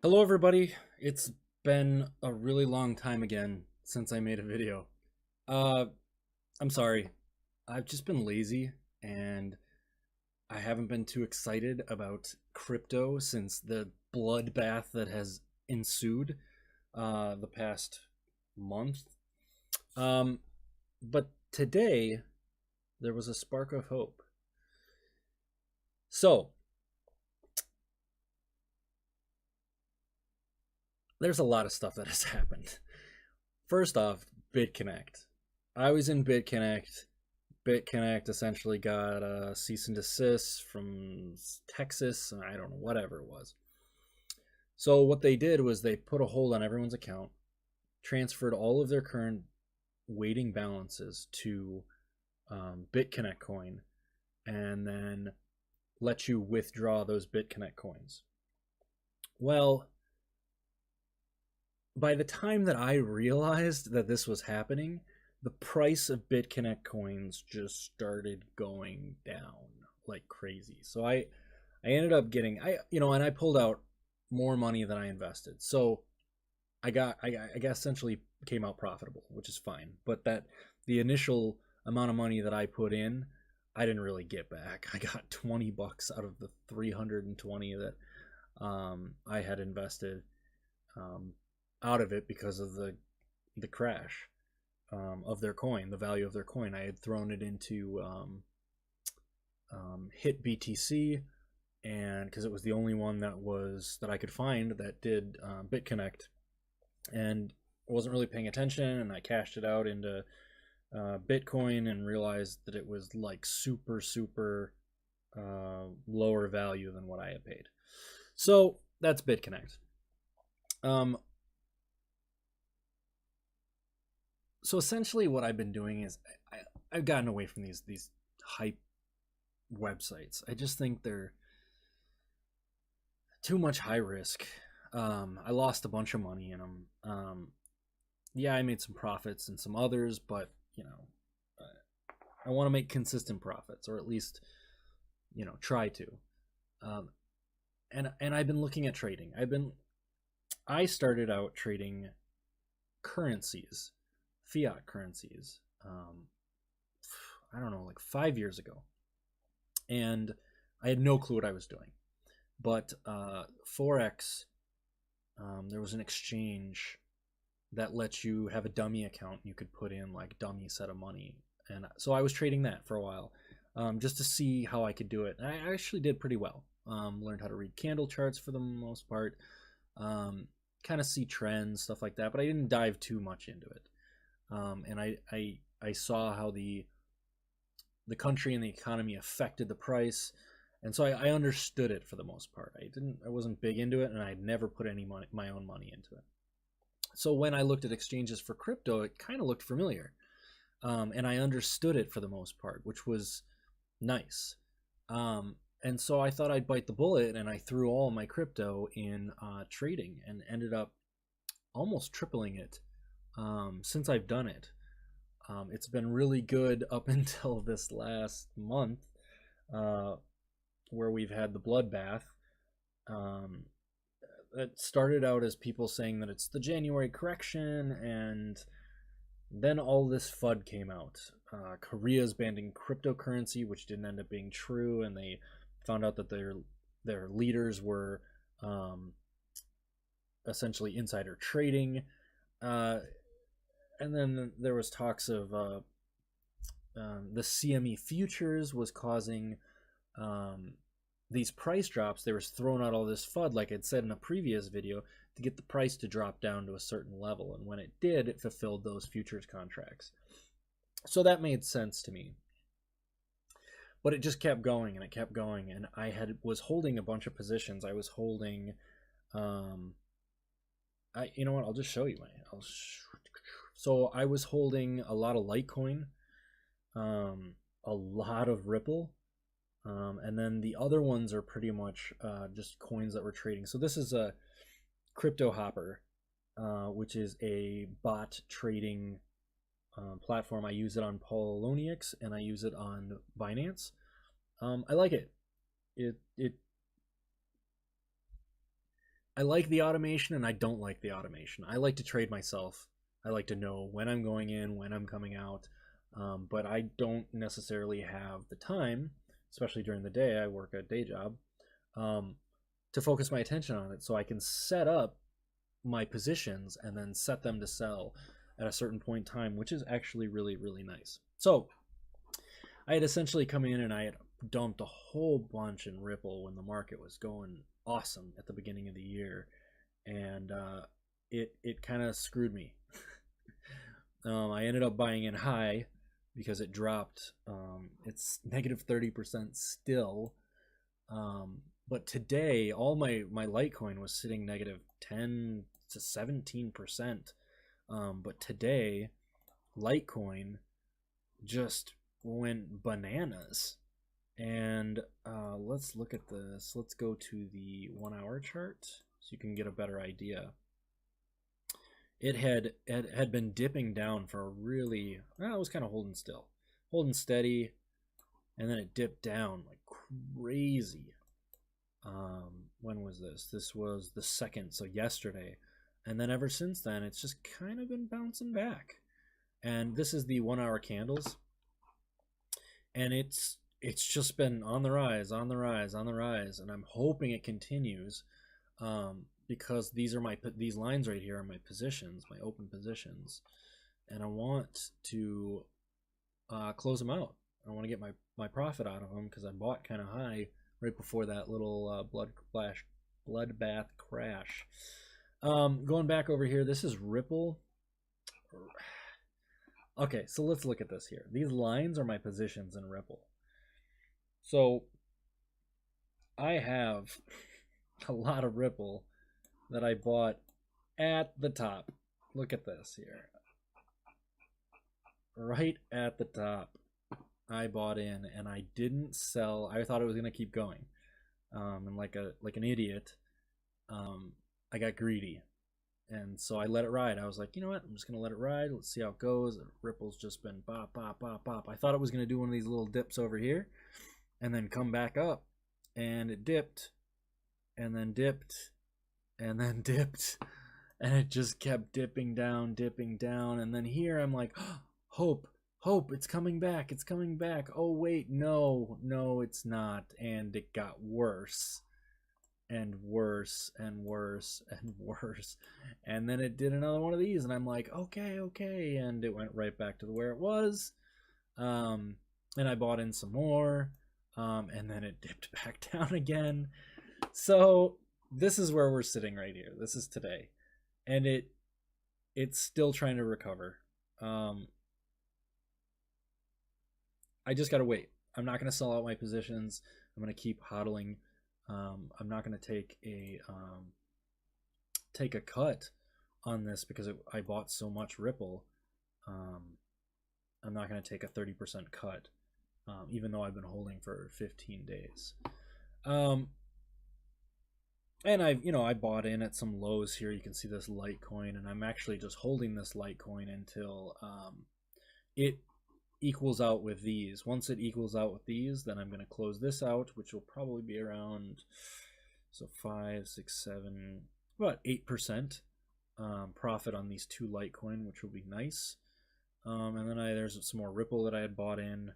Hello everybody, it's been a really long time again since I made a video. Uh, I'm sorry, I've just been lazy and I haven't been too excited about crypto since the bloodbath that has ensued the past month. Um, but today there was a spark of hope. So, there's a lot of stuff that has happened. First off, BitConnect. I was in BitConnect. BitConnect essentially got a cease and desist from Texas, I don't know, whatever it was. So what they did was they put a hold on everyone's account, transferred all of their current waiting balances to BitConnect coin, and then let you withdraw those BitConnect coins. Well, by the time that I realized that this was happening, the price of BitConnect coins just started going down like crazy. So I ended up getting and I pulled out more money than I invested. So I guess essentially came out profitable, which is fine. But that the initial amount of money that I put in, I didn't really get back. I got $20 out of the 320 that I had invested out of it because of the crash of their coin, the value of their coin. I had thrown it into hit BTC, and because it was the only one that I could find that did BitConnect, and I wasn't really paying attention, and I cashed it out into Bitcoin and realized that it was like super lower value than what I had paid. So that's BitConnect. So essentially what I've been doing is I've gotten away from these hype websites. I just think they're too much high risk. I lost a bunch of money in them. Yeah, I made some profits in some others, but I want to make consistent profits, or at least try to. And I've been looking at trading. I started out trading currencies, fiat currencies. I don't know, like 5 years ago, and I had no clue what I was doing. But Forex, there was an exchange that lets you have a dummy account. You could put in like dummy set of money, and so I was trading that for a while, just to see how I could do it. And I actually did pretty well. Learned how to read candle charts for the most part, kind of see trends, stuff like that. But I didn't dive too much into it. And I saw how the country and the economy affected the price, and so I understood it for the most part. I wasn't big into it, and I'd never put any money, my own money, into it. So when I looked at exchanges for crypto, it kind of looked familiar, and I understood it for the most part, which was nice. And so I thought I'd bite the bullet, and I threw all my crypto in trading, and ended up almost tripling it since I've done it. It's been really good up until this last month, where we've had the bloodbath. It started out as people saying that it's the January correction, and then all this FUD came out. Korea's banning cryptocurrency, which didn't end up being true, and they found out that their leaders were essentially insider trading. And then there was talks of the CME futures was causing these price drops. They were throwing out all this FUD, like I'd said in a previous video, to get the price to drop down to a certain level. And when it did, it fulfilled those futures contracts. So that made sense to me. But it just kept going, and it kept going. And I was holding a bunch of positions. I was holding, you know what? I'll just show you so I was holding a lot of Litecoin, a lot of Ripple, and then the other ones are pretty much just coins that we're trading. So this is a Crypto Hopper, which is a bot trading platform. I use it on Poloniex, and I use it on Binance. I like it. I like the automation and I don't like the automation. I like to trade myself. I like to know when I'm going in, when I'm coming out, but I don't necessarily have the time, especially during the day. I work a day job, um, to focus my attention on it, so I can set up my positions and then set them to sell at a certain point in time, which is actually really, really nice. So I had essentially come in and I had dumped a whole bunch in Ripple when the market was going awesome at the beginning of the year, and it kind of screwed me. I ended up buying in high because it dropped. It's negative 30% still, but today all my Litecoin was sitting negative 10 to 17%. But today Litecoin just went bananas. And let's look at this. Let's go to the 1 hour chart so you can get a better idea. It had been dipping down for a really, well, it was kind of holding steady, and then it dipped down like crazy. When was this? This was the 2nd, so yesterday. And then ever since then, it's just kind of been bouncing back. And this is the 1 hour candles. And it's just been on the rise, on the rise, on the rise, and I'm hoping it continues, because these lines right here are my positions, my open positions, and I want to close them out. I want to get my profit out of them because I bought kind of high right before that little bloodbath crash. Going back over here, this is Ripple. Okay, so let's look at this here. These lines are my positions in Ripple. So I have a lot of Ripple that I bought at the top. Look at this here. Right at the top, I bought in and I didn't sell. I thought it was going to keep going. And like an idiot, I got greedy. And so I let it ride. I was like, you know what? I'm just going to let it ride. Let's see how it goes. Ripple's just been bop, bop, bop, bop. I thought it was going to do one of these little dips over here and then come back up. And it dipped and then dipped and then dipped. And it just kept dipping down. And then here I'm like, oh, hope, it's coming back. It's coming back. Oh, wait, no, it's not. And it got worse. And worse and worse and worse, and then it did another one of these, and I'm like, okay, and it went right back to where it was, and I bought in some more, and then it dipped back down again. So this is where we're sitting right here. This is today, and it's still trying to recover. I just gotta wait. I'm not gonna sell out my positions. I'm gonna keep hodling. I'm not going to take a cut on this because I bought so much Ripple. I'm not going to take a 30% cut, even though I've been holding for 15 days. And I bought in at some lows here. You can see this Litecoin, and I'm actually just holding this Litecoin until it equals out with these. Once it equals out with these, then I'm going to close this out, which will probably be around, so 5, 6, 7, about 8% profit on these 2 Litecoin, which will be nice. And then there's some more Ripple that I had bought in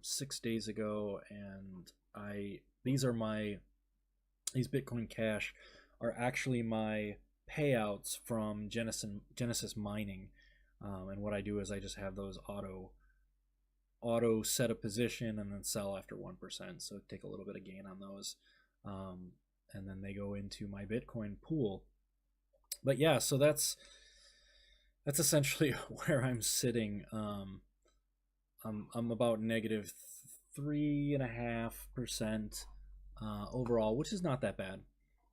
6 days ago, and these Bitcoin Cash are actually my payouts from Genesis Mining. And what I do is I just have those auto set a position and then sell after 1%, so take a little bit of gain on those, and then they go into my Bitcoin pool. But yeah, so that's essentially where I'm sitting. I'm about negative 3.5% overall, which is not that bad.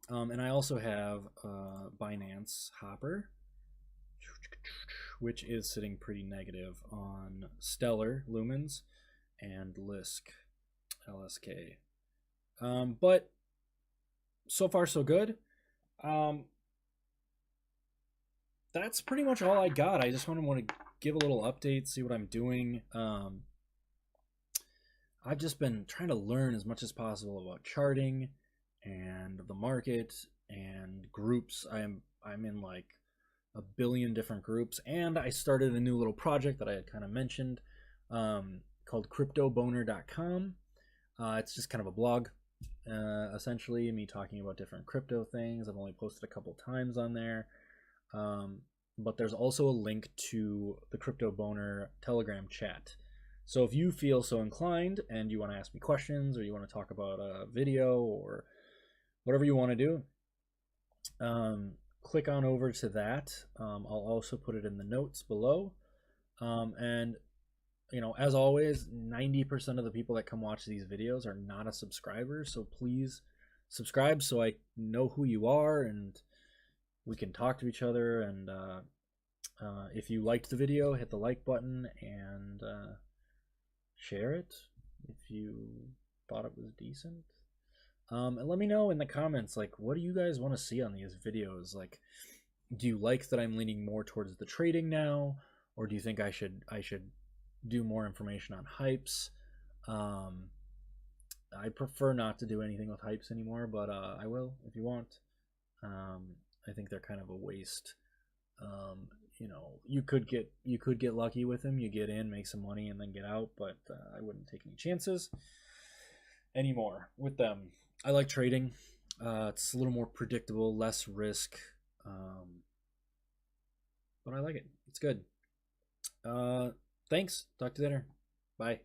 And I also have Binance Hopper, which is sitting pretty negative on Stellar Lumens and LSK. But so far so good. That's pretty much all I got. I just want to give a little update, see what I'm doing. I've just been trying to learn as much as possible about charting and the market, and groups. I'm in like a billion different groups, and I started a new little project that I had kind of mentioned, called cryptoboner.com. It's just kind of a blog, essentially me talking about different crypto things. I've only posted a couple times on there, but there's also a link to the Crypto Boner Telegram chat. So if you feel so inclined and you want to ask me questions, or you want to talk about a video, or whatever you want to do, click on over to that. I'll also put it in the notes below. And as always, 90% of the people that come watch these videos are not a subscriber, so please subscribe so I know who you are and we can talk to each other. And if you liked the video, hit the like button and share it if you thought it was decent. And let me know in the comments, like, what do you guys want to see on these videos? Like, do you like that I'm leaning more towards the trading now, or do you think I should do more information on hypes? I prefer not to do anything with hypes anymore, but I will if you want. I think they're kind of a waste. You could get lucky with them. You get in, make some money, and then get out, but I wouldn't take any chances anymore with them. I like trading. It's a little more predictable, less risk, but I like it. It's good. Thanks. Talk to you later. Bye.